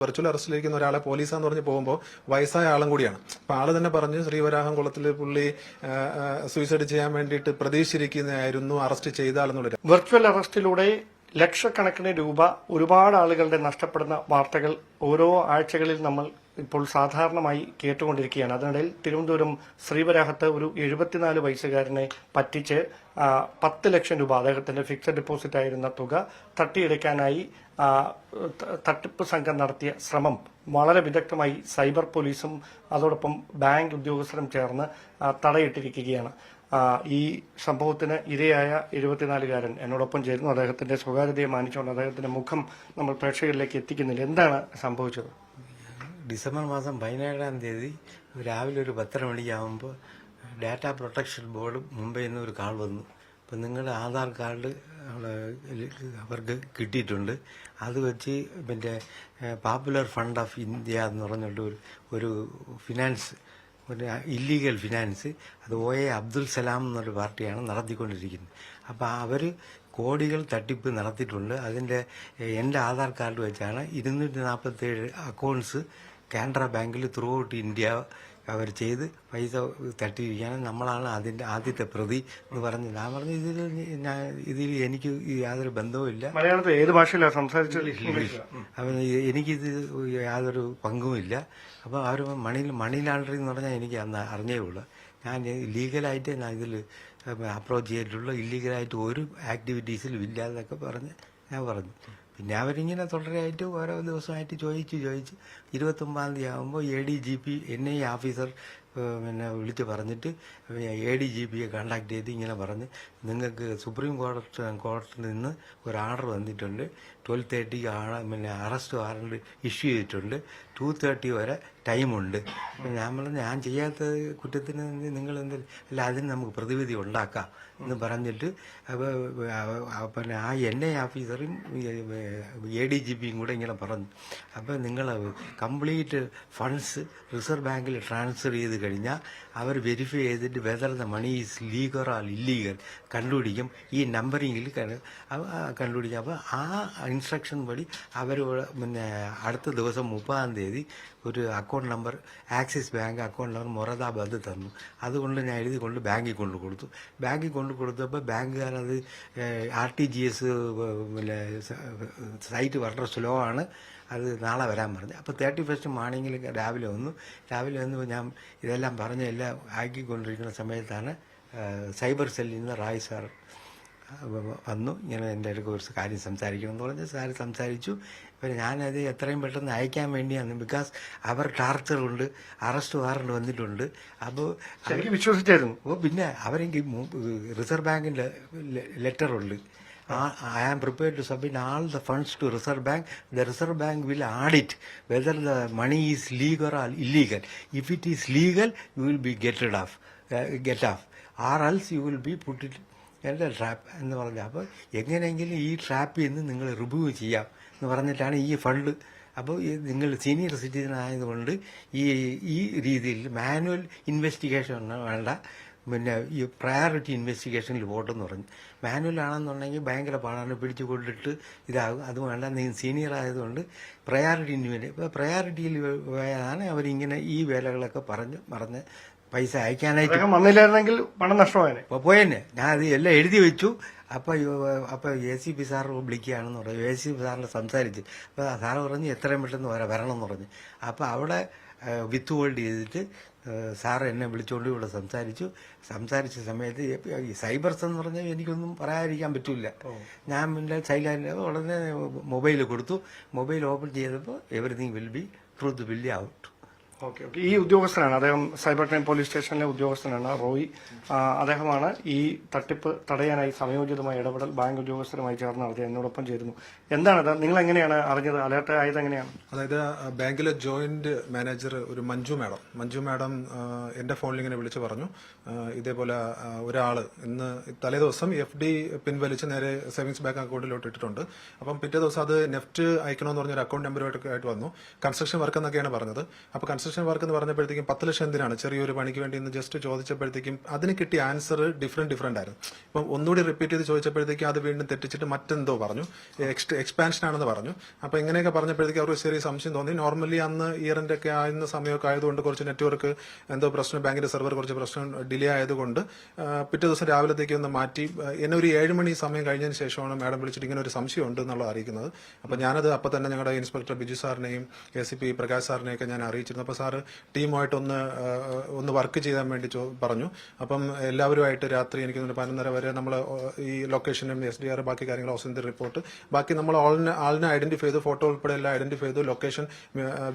Virtual അറസ്റ്റിലിരിക്കുന്ന ഒരാളെ പോലീസാന്ന് പറഞ്ഞ് പോകുമ്പോൾ വയസ്സായ ആളും കൂടിയാണ്. അപ്പൊ ആള് തന്നെ പറഞ്ഞു ശ്രീവരാഹം കുളത്തിൽ പുള്ളി സൂയിസൈഡ് ചെയ്യാൻ വേണ്ടിയിട്ട് പ്രതീക്ഷിച്ചിരിക്കുന്നതായിരുന്നു അറസ്റ്റ് ചെയ്ത ആളെന്നുള്ളത്. വെർച്വൽ അറസ്റ്റിലൂടെ ലക്ഷക്കണക്കിന് രൂപ ഒരുപാട് ആളുകളുടെ നഷ്ടപ്പെടുന്ന വാർത്തകൾ ഓരോ ആഴ്ചകളിൽ നമ്മൾ ഇപ്പോൾ സാധാരണമായി കേട്ടുകൊണ്ടിരിക്കുകയാണ്. അതിനിടയിൽ തിരുവനന്തപുരം ശ്രീവരാഹത്ത് ഒരു 74 വയസ്സുകാരനെ പറ്റിച്ച് 10 ലക്ഷം രൂപ അദ്ദേഹത്തിന്റെ ഫിക്സഡ് ഡെപ്പോസിറ്റ് ആയിരുന്ന തുക തട്ടിയെടുക്കാനായി തട്ടിപ്പ് സംഘം നടത്തിയ ശ്രമം വളരെ വിദഗ്ധമായി സൈബർ പോലീസും അതോടൊപ്പം ബാങ്ക് ഉദ്യോഗസ്ഥരും ചേർന്ന് തടയിട്ടിരിക്കുകയാണ്. ഈ സംഭവത്തിന് ഇരയായ 74-കാരൻ എന്നോടൊപ്പം ചേരുന്നു. അദ്ദേഹത്തിന്റെ സ്വകാര്യതയെ മാനിച്ചുകൊണ്ട് അദ്ദേഹത്തിന്റെ മുഖം നമ്മൾ പ്രേക്ഷകരിലേക്ക് എത്തിക്കുന്നില്ല. എന്താണ് സംഭവിച്ചത്? ഡിസംബർ മാസം 17-ാം തീയതി രാവിലെ ഒരു 10:30 മണിയാകുമ്പോൾ ഡാറ്റ പ്രൊട്ടക്ഷൻ ബോർഡ് മുംബൈയിൽ നിന്ന് ഒരു കാൾ വന്നു. അപ്പം നിങ്ങളുടെ ആധാർ കാർഡ് അവർക്ക് കിട്ടിയിട്ടുണ്ട്, അത് വെച്ച് പിന്നെ പോപ്പുലർ ഫണ്ട് ഓഫ് ഇന്ത്യ എന്ന് പറഞ്ഞിട്ട് ഒരു ഫിനാൻസ്, ഒരു ഇല്ലീഗൽ ഫിനാൻസ്, അത് OA അബ്ദുൽ സലാം എന്നൊരു പാർട്ടിയാണ് നടത്തിക്കൊണ്ടിരിക്കുന്നത്. അപ്പോൾ അവർ കോടികൾ തട്ടിപ്പ് നടത്തിയിട്ടുണ്ട്. അതിൻ്റെ എൻ്റെ ആധാർ കാർഡ് വെച്ചാണ് 247 അക്കൗണ്ട്സ് കാനറ ബാങ്കിൽ ത്രൂ ഔട്ട് ഇന്ത്യ അവർ ചെയ്ത് പൈസ തട്ടിയിരിക്കുകയാണ്. നമ്മളാണ് അതിൻ്റെ ആദ്യത്തെ പ്രതി എന്ന് പറഞ്ഞ് ഞാൻ പറഞ്ഞു ഇതിൽ എനിക്ക് യാതൊരു ബന്ധവുമില്ല. മലയാളത്തിൽ ഏത് ഭാഷയിലാണ് സംസാരിച്ചത്? അപ്പം എനിക്കിത് യാതൊരു പങ്കുമില്ല. അപ്പോൾ അവർ മണി ലാണ്ടറിങ് എന്ന് പറഞ്ഞാൽ എനിക്ക് അന്ന് അറിഞ്ഞേ ഉള്ളൂ. ഞാൻ ലീഗലായിട്ട് ഞാൻ ഇതിൽ അപ്രോച്ച് ചെയ്തിട്ടുള്ള ഇല്ലീഗലായിട്ട് ഒരു ആക്ടിവിറ്റീസിലും ഇല്ലാതൊക്കെ പറഞ്ഞ് ഞാൻ പറഞ്ഞു. പിന്നെ അവരിങ്ങനെ തുടരെയായിട്ട് ഓരോ ദിവസമായിട്ട് ചോദിച്ച് 29-ാം തീയതി ആകുമ്പോൾ ADGP NI ഓഫീസർ പിന്നെ വിളിച്ച് പറഞ്ഞിട്ട് ADGPയെ കോണ്ടാക്ട് ചെയ്ത് ഇങ്ങനെ പറഞ്ഞ് നിങ്ങൾക്ക് സുപ്രീം കോടതിയിൽ നിന്ന് ഒരു ഓർഡർ വന്നിട്ടുണ്ട്, 12:30 പിന്നെ അറസ്റ്റ് വാറണ്ട് ഇഷ്യൂ ചെയ്തിട്ടുണ്ട്, 2:30 വരെ ടൈമുണ്ട്. ഞാൻ പറഞ്ഞു ഞാൻ ചെയ്യാത്ത കുറ്റത്തിന് നിങ്ങൾ അല്ല അതിന് നമുക്ക് പ്രതിവിധി ഉണ്ടാക്കാം എന്ന് പറഞ്ഞിട്ട് പിന്നെ ആ NI ഓഫീസറും ADGPയും കൂടെ ഇങ്ങനെ പറഞ്ഞു. അപ്പോൾ നിങ്ങൾ കംപ്ലീറ്റ് ഫണ്ട്സ് റിസർവ് ബാങ്കിൽ ട്രാൻസ്ഫർ ചെയ്ത് കഴിഞ്ഞാൽ അവർ വെരിഫൈ ചെയ്തിട്ട് whether the money is legal or illegal കണ്ടുപിടിക്കും, ഈ നമ്പറിങ്ങിൽ കണ്ടുപിടിക്കും. അപ്പോൾ ആ ഇൻസ്ട്രക്ഷൻ വഴി അവർ പിന്നെ അടുത്ത ദിവസം 30-ാം തീയതി ഒരു account number, Axis bank account number Moradabad തന്നു. അതുകൊണ്ട് ഞാൻ എഴുതിക്കൊണ്ട് ബാങ്കിൽ കൊണ്ടു കൊടുത്തു. ബാങ്കിൽ കൊണ്ടു കൊടുത്തപ്പോൾ ബാങ്കുകാരത് RTGS പിന്നെ സൈറ്റ് വളരെ സ്ലോ ആണ്, അത് നാളെ വരാൻ പറഞ്ഞു. അപ്പോൾ 31st മോർണിംഗിൽ രാവിലെ വന്നു ഞാൻ ഇതെല്ലാം പറഞ്ഞ് എല്ലാം ആക്കിക്കൊണ്ടിരിക്കുന്ന സമയത്താണ് സൈബർ സെല്ലിൽ നിന്ന് റായ് സാർ വന്നു. ഇങ്ങനെ എൻ്റെ അടുത്ത് കുറച്ച് കാര്യം സംസാരിക്കണമെന്ന് പറഞ്ഞ് സാർ സംസാരിച്ചു. പിന്നെ ഞാനത് എത്രയും പെട്ടെന്ന് അയക്കാൻ വേണ്ടിയാണ്, ബിക്കോസ് അവർ ടാർച്ചറുണ്ട്, അറസ്റ്റ് വാറണ്ട് വന്നിട്ടുണ്ട്. അപ്പോൾ വിശ്വസിച്ചായിരുന്നു. പിന്നെ അവരെങ്കിൽ റിസർവ് ബാങ്കിൻ്റെ ലെറ്ററുണ്ട്, I am prepared to submit all the funds to Reserve Bank. The Reserve Bank will audit whether the money is legal or illegal. If it is legal, you will be get off, or else you will be put it in the trap എന്ന് പറഞ്ഞു. അപ്പോൾ എങ്ങനെയെങ്കിലും ഈ ട്രാപ്പിൽ നിന്ന് നിങ്ങൾ remove ചെയ്യാം എന്ന് പറഞ്ഞിട്ടാണ് ഈ ഫണ്ട്. അപ്പോൾ നിങ്ങൾ സീനിയർ സിറ്റിസൺ ആയതുകൊണ്ട് ഈ രീതിയിൽ മാനുവൽ ഇൻവെസ്റ്റിഗേഷൻ വേണ്ട, പിന്നെ ഈ പ്രയോറിറ്റി ഇൻവെസ്റ്റിഗേഷനിൽ പോട്ടെന്ന് പറഞ്ഞു. മാനുവൽ ആണെന്നുണ്ടെങ്കിൽ ഭയങ്കര പാടാണ്, പിടിച്ചു കൊണ്ടിട്ട് ഇതാകും. അത് വേണ്ട, നീ സീനിയർ ആയതുകൊണ്ട് പ്രയോറിറ്റിയിൽ പോയാലാണ് അവരിങ്ങനെ ഈ വേലകളൊക്കെ പറഞ്ഞ് പൈസ അയക്കാനായിട്ട് വന്നില്ലായിരുന്നെങ്കിൽ പണം നഷ്ടമായേനെ. പോയെന്നെ. ഞാൻ അത് എല്ലാം എഴുതി വെച്ചു. അപ്പോൾ ACP സാർ വിളിക്കുകയാണെന്ന് പറഞ്ഞു. ACP സാറിനെ സംസാരിച്ച് അപ്പോൾ സാറ് പറഞ്ഞ് എത്രയും പെട്ടെന്ന് വരണം എന്ന് പറഞ്ഞു. അപ്പോൾ അവിടെ വിത്ത് ഹോൾഡ് ചെയ്തിട്ട് സാറ് എന്നെ വിളിച്ചുകൊണ്ട് ഇവിടെ സംസാരിച്ച സമയത്ത് ഈ സൈബർസ് എന്ന് പറഞ്ഞാൽ എനിക്കൊന്നും പറയാതിരിക്കാൻ പറ്റില്ല. ഞാൻ പിന്നെ സൈലന്റ് ഉടനെ മൊബൈൽ കൊടുത്തു. മൊബൈൽ ഓപ്പൺ ചെയ്തപ്പോൾ everything will be truth will be out. Okay. ഈ ഉദ്യോഗസ്ഥനാണ്, അദ്ദേഹം സൈബർ ക്രൈം പോലീസ് സ്റ്റേഷനിലെ ഉദ്യോഗസ്ഥനാണ് റോയ്. അദ്ദേഹമാണ് ഈ തട്ടിപ്പ് തടയാനായി സമയോചിതമായ ഇടപെടൽ ബാങ്ക് ഉദ്യോഗസ്ഥരുമായി ചേർന്ന് നടത്തിയത്. എന്നോടൊപ്പം ചേരുന്നു. എന്താണത്? നിങ്ങൾ എങ്ങനെയാണ് അറിഞ്ഞത്? അലേർട്ട് ആയത് എങ്ങനെയാണ്? അതായത് ബാങ്കിലെ ജോയിന്റ് മാനേജർ ഒരു മഞ്ജു മാഡം എന്റെ ഫോണിൽ ഇങ്ങനെ വിളിച്ചു പറഞ്ഞു, ഇതേപോലെ ഒരാള് ഇന്ന് തലേദിവസം FD പിൻവലിച്ച് നേരെ സേവിങ്സ് ബാങ്ക് അക്കൗണ്ടിലോട്ട് ഇട്ടിട്ടുണ്ട്. അപ്പം പിറ്റേ ദിവസം അത് നെഫ്റ്റ് അയക്കണമെന്ന് പറഞ്ഞൊരു അക്കൗണ്ട് നമ്പറുമായിട്ട് വന്നു. കൺസ്ട്രക്ഷൻ വർക്ക് എന്നൊക്കെയാണ് പറഞ്ഞത്. അപ്പോൾ കൺസ്ട്രക്ഷൻ വർക്ക് എന്ന് പറഞ്ഞപ്പോഴത്തേക്കും 10 ലക്ഷം എന്തിനാണ് ചെറിയൊരു പണിക്ക് വേണ്ടി എന്ന് ജസ്റ്റ് ചോദിച്ചപ്പോഴത്തേക്കും അതിന് കിട്ടിയ ആൻസർ ഡിഫറെന്റ് ആയിരുന്നു. ഇപ്പം ഒന്നുകൂടി റിപ്പീറ്റ് ചെയ്ത് ചോദിച്ചപ്പോഴത്തേക്കും അത് വീണ്ടും തെറ്റിച്ചിട്ട് മറ്റെന്തോ പറഞ്ഞു, എക്സ്പാൻഷൻ ആണെന്ന് പറഞ്ഞു. അപ്പൊ ഇങ്ങനെയൊക്കെ പറഞ്ഞപ്പോഴത്തേക്കും അവർക്ക് ചെറിയ സംശയം തോന്നി. നോർമലി അന്ന് ഇയർ എൻഡ് ഒക്കെ ആയിരുന്ന സമയമൊക്കെ ആയതുകൊണ്ട് കുറച്ച് നെറ്റ്വർക്ക് എന്തോ പ്രശ്നം, ബാങ്കിന്റെ സെർവർ കുറച്ച് പ്രശ്നം ഡിലേ ആയതുകൊണ്ട് പിറ്റേ ദിവസം രാവിലത്തേക്ക് ഒന്ന് മാറ്റി എന്നെ ഒരു 7 മണി സമയം കഴിഞ്ഞതിന് ശേഷമാണ് മാഡം വിളിച്ചിട്ട് ഇങ്ങനെ ഒരു സംശയം ഉണ്ട് എന്നുള്ളത് അറിയിക്കുന്നത്. അപ്പൊ ഞാനത് അപ്പൊ തന്നെ ഞങ്ങളുടെ ഇൻസ്പെക്ടർ ബിജു സാറിനെയും ACP പ്രകാശ് സാറിനെയൊക്കെ ഞാൻ അറിയിച്ചിരുന്നു. അപ്പൊ സാറ് ടീമുമായിട്ട് ഒന്ന് വർക്ക് ചെയ്യാൻ വേണ്ടി പറഞ്ഞു. അപ്പം എല്ലാവരുമായിട്ട് രാത്രി എനിക്ക് 11:30 വരെ നമ്മൾ ഈ ലൊക്കേഷനും SDR ബാക്കി കാര്യങ്ങൾ ഓസിന്റെ റിപ്പോർട്ട് ബാക്കി നമ്മൾ ആളിനെ ഐഡന്റിഫൈ ചെയ്തു, ഫോട്ടോ ഉൾപ്പെടെ എല്ലാം ഐഡന്റിഫൈ ചെയ്തു, ലൊക്കേഷൻ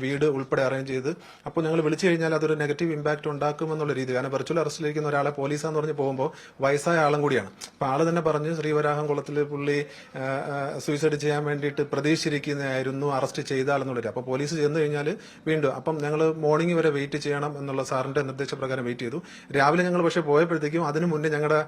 വീട് ഉൾപ്പെടെ അറേഞ്ച് ചെയ്ത്. അപ്പോൾ ഞങ്ങൾ വിളിച്ചു കഴിഞ്ഞാൽ അതൊരു നെഗറ്റീവ് ഇമ്പാക്ട് ഉണ്ടാക്കുമെന്നുള്ള രീതി, കാരണം വെർച്വൽ അറസ്റ്റിലിരിക്കുന്ന ഒരാളെ പോലീസാന്ന് പറഞ്ഞ് പോകുമ്പോൾ വയസ്സായ ആളും കൂടിയാണ്. അപ്പൊ ആള് തന്നെ പറഞ്ഞു ശ്രീവരാഹംകുളത്തിൽ പുള്ളി സൂയിസൈഡ് ചെയ്യാൻ വേണ്ടിയിട്ട് പ്രതീക്ഷിച്ചിരിക്കുന്നതായിരുന്നു അറസ്റ്റ് ചെയ്താലെന്നുള്ളത്. അപ്പൊ പോലീസ് ചെന്ന് കഴിഞ്ഞാൽ വീണ്ടും അപ്പം ഞങ്ങൾ മോർണിംഗ് വരെ വെയിറ്റ് ചെയ്യണം എന്നുള്ള സാറിന്റെ നിർദ്ദേശപ്രകാരം വെയിറ്റ് ചെയ്തു. രാവിലെ ഞങ്ങൾ പക്ഷേ പോയപ്പോഴത്തേക്കും അതിന് മുന്നേ ഞങ്ങളുടെ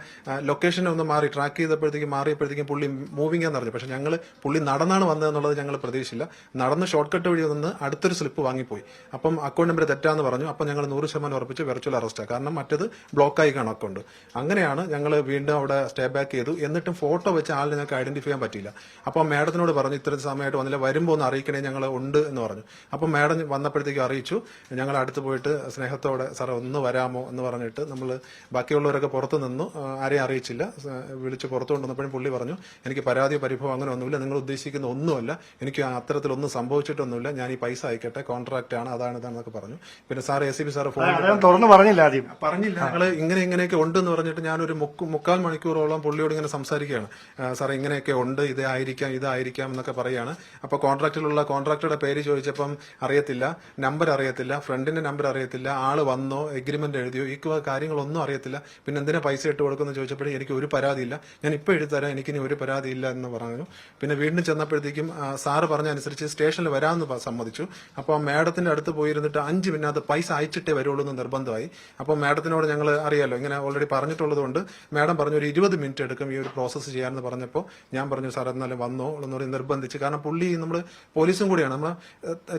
ലൊക്കേഷനെ ഒന്ന് മാറി ട്രാക്ക് മാറിയപ്പോഴത്തേക്കും പുള്ളി മൂവിംഗ് എന്ന് പറഞ്ഞു. പക്ഷെ ഞങ്ങൾ പുള്ളി നടന്നാണ് വന്നതെന്നുള്ളത് ഞങ്ങൾ പ്രതീക്ഷിച്ചില്ല. നടന്ന് ഷോർട്ട് കട്ട് വഴി നിന്ന് അടുത്തൊരു സ്ലിപ്പ് വാങ്ങിപ്പോയി. അപ്പം അക്കൗണ്ട് നമ്പർ തെറ്റാന്ന് പറഞ്ഞു. അപ്പം ഞങ്ങൾ 100% ഉറപ്പിച്ച് വെർച്വൽ അറസ്റ്റാണ്, കാരണം മറ്റത് ബ്ലോക്കായി കാണും അക്കൗണ്ട്. അങ്ങനെയാണ് ഞങ്ങൾ വീണ്ടും അവിടെ സ്റ്റേ ബാക്ക് ചെയ്തു. എന്നിട്ടും ഫോട്ടോ വെച്ച് ആളിനെ ഞങ്ങൾക്ക് ഐഡന്റിഫൈ ചെയ്യാൻ പറ്റിയില്ല. അപ്പം മാഡത്തിനോട് പറഞ്ഞു ഇത്രയും സമയമായിട്ട് വന്നില്ല, വരുമ്പോൾ ഒന്ന് അറിയിക്കണേ, ഞങ്ങൾ ഉണ്ട് എന്ന് പറഞ്ഞു. അപ്പം മാഡം വന്നപ്പോഴത്തേക്കും അറിയിച്ചു. ഞങ്ങൾ അടുത്ത് പോയിട്ട് സ്നേഹത്തോടെ സാറേ ഒന്ന് വരാമോ എന്ന് പറഞ്ഞിട്ട് നമ്മൾ ബാക്കിയുള്ളവരൊക്കെ പുറത്ത് നിന്നു, ആരെയും അറിയിച്ചില്ല. വിളിച്ച് പുറത്തു കൊണ്ടുവന്നപ്പോഴും പുള്ളി പറഞ്ഞു എനിക്ക് പരാതിയോ പരിഭവം അങ്ങനെ ഒന്നുമില്ല, നിങ്ങൾ ഉദ്ദേശിക്കുന്ന ഒന്നുമല്ല, എനിക്ക് അത്തരത്തിലൊന്നും സംഭവിച്ചിട്ടൊന്നുമില്ല, ഞാൻ ഈ പൈസ അയക്കട്ടെ, കോൺട്രാക്ട് ആണ്, ഇതാണെന്നൊക്കെ പറഞ്ഞു. പിന്നെ സാർ ACP സാർ ഫോൺ തുറന്നു പറഞ്ഞില്ല, ആദ്യം പറഞ്ഞില്ല, ഞങ്ങൾ ഇങ്ങനെയൊക്കെ ഉണ്ടെന്ന് പറഞ്ഞിട്ട് ഞാനൊരു 3/4 മണിക്കൂറോളം പുള്ളിയോട് ഇങ്ങനെ സംസാരിക്കുകയാണ്. സാറേ ഇങ്ങനെയൊക്കെ ഉണ്ട്, ഇതായിരിക്കാം എന്നൊക്കെ പറയുകയാണ്. അപ്പൊ കോൺട്രാക്ടറുടെ പേര് ചോദിച്ചപ്പം അറിയത്തില്ല, നമ്പർ അറിയത്തില്ല, ഫ്രണ്ടിന്റെ നമ്പർ അറിയത്തില്ല, ആള് വന്നോ, എഗ്രിമെന്റ് എഴുതിയോ, ഈ കാര്യങ്ങളൊന്നും അറിയത്തില്ല. പിന്നെ എന്തിനാ പൈസ ഇട്ട് കൊടുക്കുമെന്ന് ചോദിച്ചപ്പോഴും എനിക്ക് ഒരു പരാതിയില്ല, ഞാൻ ഇപ്പൊ എഴുതിത്തരാം, എനിക്കിനി ഒരു പരാതിയില്ല എന്ന് പറഞ്ഞു. പിന്നെ വീണ്ടും ചെന്നപ്പോഴത്തേക്കും സാറ് പറഞ്ഞ അനുസരിച്ച് സ്റ്റേഷനിൽ വരാമെന്ന് സമ്മതിച്ചു. അപ്പൊ മാഡത്തിന്റെ അടുത്ത് പോയിരുന്നിട്ട് 5 മിനിറ്റ് പൈസ അയച്ചിട്ടേ വരുള്ളൂ എന്ന് നിർബന്ധമായി. അപ്പൊ മാഡത്തിനോട് ഞങ്ങൾ അറിയാലോ ഇങ്ങനെ ഓൾറെഡി പറഞ്ഞിട്ടുള്ളത് കൊണ്ട് മാഡം പറഞ്ഞു ഒരു 20 മിനിറ്റ് എടുക്കും ഈ ഒരു പ്രോസസ്സ് ചെയ്യാനെന്ന് പറഞ്ഞപ്പോൾ ഞാൻ പറഞ്ഞു സാർ എന്നാലും വന്നോ എന്ന് പറഞ്ഞ് നിർബന്ധിച്ച്. കാരണം പുള്ളി നമ്മൾ പോലീസും കൂടിയാണ്, നമ്മൾ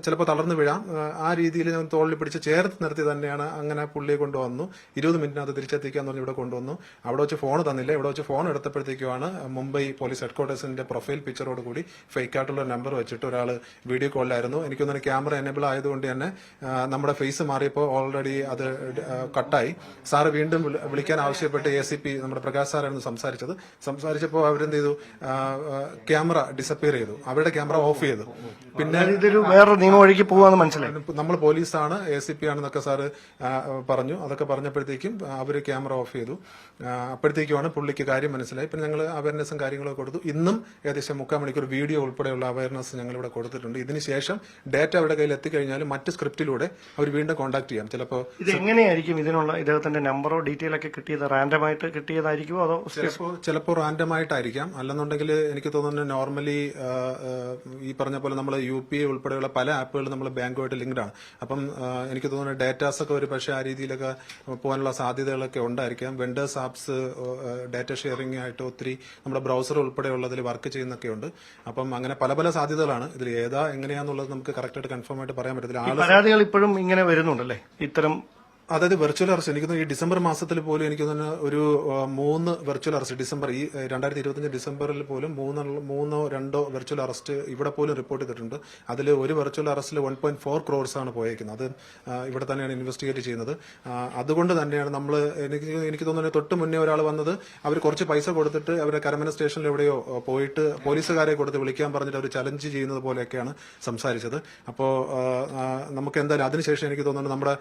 ചിലപ്പോൾ തളർന്നു വീഴാം, ആ രീതിയിൽ ഞാൻ തോളിൽ പിടിച്ച് ചേർത്ത് നിർത്തി തന്നെയാണ് അങ്ങനെ പുള്ളിയെ കൊണ്ടുവന്നു. 20 മിനിറ്റിനകത്ത് തിരിച്ചെത്തിക്കാന്ന് പറഞ്ഞ് ഇവിടെ കൊണ്ടുവന്നു. അവിടെ വെച്ച് ഫോൺ തന്നില്ല. ഇവിടെ വെച്ച് ഫോൺ എടുത്തപ്പോഴത്തേക്കുമാണ് മുംബൈ പോലീസ് ഹെഡ്ക്വാർട്ടേഴ്സിന്റെ പ്രൊഫൈൽ പിക്ചറോട് കൂടി ഫേക്ക് ആയിട്ടുള്ള നമ്പർ വെച്ചിട്ട് ഒരാൾ വീഡിയോ കോളിലായിരുന്നു. എനിക്കൊന്നും ക്യാമറ എനേബിൾ ആയതുകൊണ്ട് തന്നെ നമ്മുടെ ഫേസ് മാറിയപ്പോൾ ഓൾറെഡി അത് കട്ടായി. സാറ് വീണ്ടും വിളിക്കാൻ ആവശ്യപ്പെട്ട് ACP നമ്മുടെ പ്രകാശ് സാറായിരുന്നു സംസാരിച്ചപ്പോൾ അവരെന്ത് ചെയ്തു, ക്യാമറ ഡിസപ്പിയർ ചെയ്തു, അവരുടെ ക്യാമറ ഓഫ് ചെയ്തു. പിന്നെ ഇതൊരു വേറെ നിയമ വഴിക്ക് പോവാന്ന് മനസ്സിലായി. നമ്മൾ പോലീസാണ്, ACP ആണെന്നൊക്കെ സാറ് പറഞ്ഞു. അതൊക്കെ പറഞ്ഞപ്പോഴത്തേക്കും അവര് ക്യാമറ ഓഫ് ചെയ്തു. അപ്പോഴത്തേക്കുമാണ് പുള്ളിക്ക് കാര്യം മനസ്സിലായി. പിന്നെ ഞങ്ങൾ അവയർനെസ്സും കാര്യങ്ങളൊക്കെ കൊടുത്തു. ഇന്നും ഏകദേശം 3/4 മണിക്കൂർ വീഡിയോ ഉൾപ്പെടെയുള്ള അവയർനെസ് ഞങ്ങൾ ഇവിടെ കൊടുത്തിട്ടുണ്ട്. ഇതിനുശേഷം ഡാറ്റ അവരുടെ കയ്യിൽ എത്തിക്കഴിഞ്ഞാൽ മറ്റ് സ്ക്രിപ്റ്റിലൂടെ അവർ വീണ്ടും കോൺടാക്ട് ചെയ്യാം. ചിലപ്പോൾ ഇത് എങ്ങനെയായിരിക്കും ഇതിനുള്ള ഇദ്ദേഹത്തിന്റെ നമ്പറോ ഡീറ്റെയിൽ ഒക്കെ കിട്ടിയത് റാൻഡമായിട്ട് കിട്ടിയതായിരിക്കുമോ അതോ ചിലപ്പോൾ റാൻഡമായിട്ടായിരിക്കാം. അല്ലെന്നുണ്ടെങ്കിൽ എനിക്ക് തോന്നുന്നു നോർമലി ഈ പറഞ്ഞ പോലെ നമ്മൾ UPI ഉൾപ്പെടെയുള്ള പല ആപ്പുകളും നമ്മൾ ബാങ്കുമായിട്ട് ലിങ്ക്ഡ് ആണ്. അപ്പം എനിക്ക് തോന്നുന്നു ഡാറ്റാസ് ഒക്കെ ഒരു പക്ഷേ ആ രീതിയിലൊക്കെ പോകാനുള്ള സാധ്യതകളൊക്കെ ഉണ്ടായിരിക്കാം. വെൻഡേഴ്സ് ആപ്സ് ഡാറ്റ ഷെയറിംഗ് ആയിട്ട് ഒത്തിരി നമ്മുടെ ബ്രൗസർ ഉൾപ്പെടെയുള്ളതിൽ വർക്ക് ചെയ്യുന്നൊക്കെ ഉണ്ട്. അപ്പം അങ്ങനെ പല സാധ്യതകളാണ്. ഇതിൽ എങ്ങനെയാന്നുള്ളത് നമുക്ക് കറക്റ്റായിട്ട് കൺഫേം ആയിട്ട് പറയാൻ പറ്റത്തില്ല. പരാതികൾ ഇപ്പോഴും ഇങ്ങനെ വരുന്നുണ്ടല്ലേ ഇത്തരം, അതായത് വെർച്വൽ അറസ്റ്റ് എനിക്ക് ഈ ഡിസംബർ മാസത്തിൽ പോലും എനിക്ക് തോന്നുന്നു ഒരു 3 വെർച്വൽ അറസ്റ്റ് ഡിസംബർ ഈ 2025 ഡിസംബറിൽ പോലും 3-2 വെർച്വൽ അറസ്റ്റ് ഇവിടെ പോലും റിപ്പോർട്ട് ചെയ്തിട്ടുണ്ട്. അതിൽ ഒരു വെർച്വൽ അറസ്റ്റിൽ 1.4 crores ആണ് പോയേക്കുന്നത്. അത് ഇവിടെ തന്നെയാണ് ഇൻവെസ്റ്റിഗേറ്റ് ചെയ്യുന്നത്. അതുകൊണ്ട് തന്നെയാണ് നമ്മൾ എനിക്ക് തോന്നുന്നു തൊട്ട് മുന്നേ ഒരാൾ വന്നത് അവർ കുറച്ച് പൈസ കൊടുത്തിട്ട് അവരെ കരമന സ്റ്റേഷനിൽ എവിടെയോ പോയിട്ട് പോലീസുകാരെ കൊടുത്ത് വിളിക്കാൻ പറഞ്ഞിട്ട് അവർ ചലഞ്ച് ചെയ്യുന്നത് പോലെയൊക്കെയാണ് സംസാരിച്ചത്. അപ്പോൾ നമുക്ക് എന്തായാലും അതിനുശേഷം എനിക്ക് തോന്നുന്നു നമ്മുടെ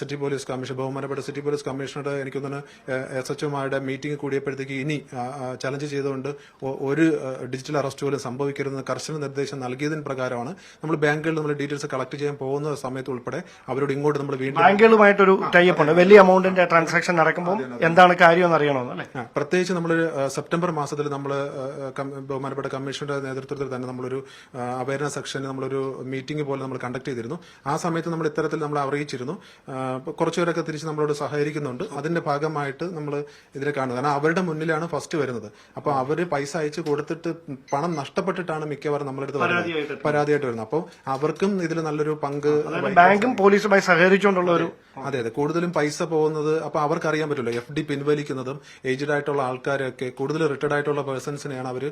സിറ്റി പോലീസ് കമ്മീഷൻ ബഹുമാനപ്പെട്ട സിറ്റി പോലീസ് കമ്മീഷണറുടെ എനിക്ക് തോന്നുന്നു SHOമാരുടെ മീറ്റിംഗ് കൂടിയപ്പോഴത്തേക്ക് ഇനി ചലഞ്ച് ചെയ്തുകൊണ്ട് ഒരു ഡിജിറ്റൽ അറസ്റ്റ് പോലും സംഭവിക്കരുതെന്ന് കർശന നിർദ്ദേശം നൽകിയതിന് പ്രകാരമാണ് നമ്മൾ ബാങ്കുകളിൽ നമ്മൾ ഡീറ്റെയിൽസ് കളക്ട് ചെയ്യാൻ പോകുന്ന സമയത്ത് ഉൾപ്പെടെ അവരോട് ഇങ്ങോട്ട് നമ്മൾ വീണ്ടും ബാങ്കുകളുമായിട്ടൊരു ടൈപ്പ് ഉണ്ട്. വലിയ എമൗണ്ടിന്റെ ട്രാൻസാക്ഷൻ നടക്കുമ്പോൾ എന്താണ് കാര്യം എന്ന് അറിയണമെന്നല്ലേ. പ്രത്യേകിച്ച് നമ്മൾ സെപ്റ്റംബർ മാസത്തിൽ നമ്മൾ ബഹുമാനപ്പെട്ട കമ്മീഷണറുടെ നേതൃത്വത്തിൽ തന്നെ നമ്മളൊരു അവയർനെസ് സെക്ഷന് നമ്മളൊരു മീറ്റിംഗ് പോലെ നമ്മൾ കണ്ടക്ട് ചെയ്തിരുന്നു. ആ സമയത്ത് നമ്മൾ ഇത്തരത്തിൽ നമ്മൾ അറിയിച്ചിരുന്നു. കുറച്ചുപേരൊക്കെ തിരിച്ച് നമ്മളോട് സഹകരിക്കുന്നുണ്ട്. അതിന്റെ ഭാഗമായിട്ട് നമ്മൾ ഇതിനെ കാണുന്നത്. കാരണം അവരുടെ മുന്നിലാണ് ഫസ്റ്റ് വരുന്നത്. അപ്പൊ അവര് പൈസ അയച്ചു കൊടുത്തിട്ട് പണം നഷ്ടപ്പെട്ടിട്ടാണ് മിക്കവാറും നമ്മളടുത്ത് പരാതിയായിട്ട് വരുന്നത്. അപ്പോൾ അവർക്കും ഇതിൽ നല്ലൊരു പങ്ക് ബാങ്കും പോലീസുമായി സഹകരിച്ചുകൊണ്ടുള്ള ഒരു അതെ കൂടുതലും പൈസ പോകുന്നത്. അപ്പൊ അവർക്ക് അറിയാൻ പറ്റുമല്ലോ FD പിൻവലിക്കുന്നതും ഏജ്ഡ് ആയിട്ടുള്ള ആൾക്കാരൊക്കെ കൂടുതൽ റിട്ടയർഡ് ആയിട്ടുള്ള പേഴ്സൺസിനെയാണ് അവർ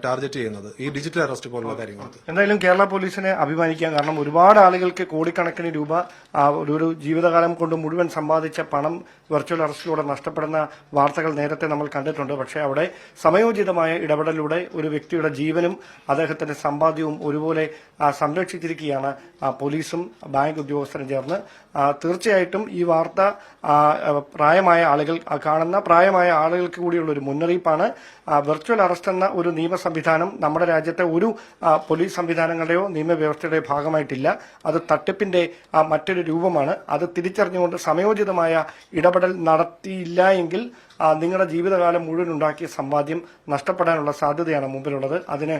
ടാർഗറ്റ് ചെയ്യുന്നത് ഈ ഡിജിറ്റൽ അറസ്റ്റ് പോലുള്ള കാര്യങ്ങൾക്ക്. എന്തായാലും കേരള പോലീസിനെ അഭിമാനിക്കാം. കാരണം ഒരുപാട് ആളുകൾക്ക് കോടിക്കണക്കിന് രൂപ ഒരു ജീവിതകാലം കൊണ്ട് മുഴുവൻ സമ്പാദിച്ച പണം വെർച്വൽ അറസ്റ്റിലൂടെ നഷ്ടപ്പെടുന്ന വാർത്തകൾ നേരത്തെ നമ്മൾ കണ്ടിട്ടുണ്ട്. പക്ഷേ അവിടെ സമയോചിതമായ ഇടപെടലിലൂടെ ഒരു വ്യക്തിയുടെ ജീവനും അദ്ദേഹത്തിന്റെ സമ്പാദ്യവും ഒരുപോലെ സംരക്ഷിച്ചിരിക്കുകയാണ് പോലീസും ബാങ്ക് ഉദ്യോഗസ്ഥരും ചേർന്ന്. തീർച്ചയായിട്ടും ഈ വാർത്ത പ്രായമായ ആളുകൾ കാണുന്ന പ്രായമായ ആളുകൾക്ക് കൂടിയുള്ള ഒരു മുന്നറിയിപ്പാണ്. വെർച്വൽ അറസ്റ്റ് എന്ന ഒരു നിയമ സംവിധാനം നമ്മുടെ രാജ്യത്തെ ഒരു പോലീസ് സംവിധാനങ്ങളുടെയോ നിയമവ്യവസ്ഥയുടെയോ ഭാഗമായിട്ടില്ല. അത് തട്ടിപ്പിന്റെ മറ്റൊരു രൂപമാണ്. അത് തിരിച്ചറിഞ്ഞുകൊണ്ട് സമയോചിതമായ ഇടപെടൽ നടത്തിയില്ല എങ്കിൽ നിങ്ങളുടെ ജീവിതകാലം മുഴുവൻ ഉണ്ടാക്കിയ സമ്പാദ്യം നഷ്ടപ്പെടാനുള്ള സാധ്യതയാണ് മുമ്പിലുള്ളത്. അതിന്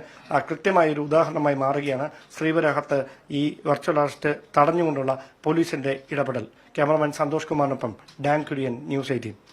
കൃത്യമായ ഒരു ഉദാഹരണമായി മാറുകയാണ് ശ്രീവരാഹത്ത് ഈ വെർച്വൽ അറസ്റ്റ് തടഞ്ഞുകൊണ്ടുള്ള പോലീസിന്റെ ഇടപെടൽ. ക്യാമറമാൻ സന്തോഷ് കുമാറിനൊപ്പം ഡാൻ കുര്യൻ, ന്യൂസ് 18.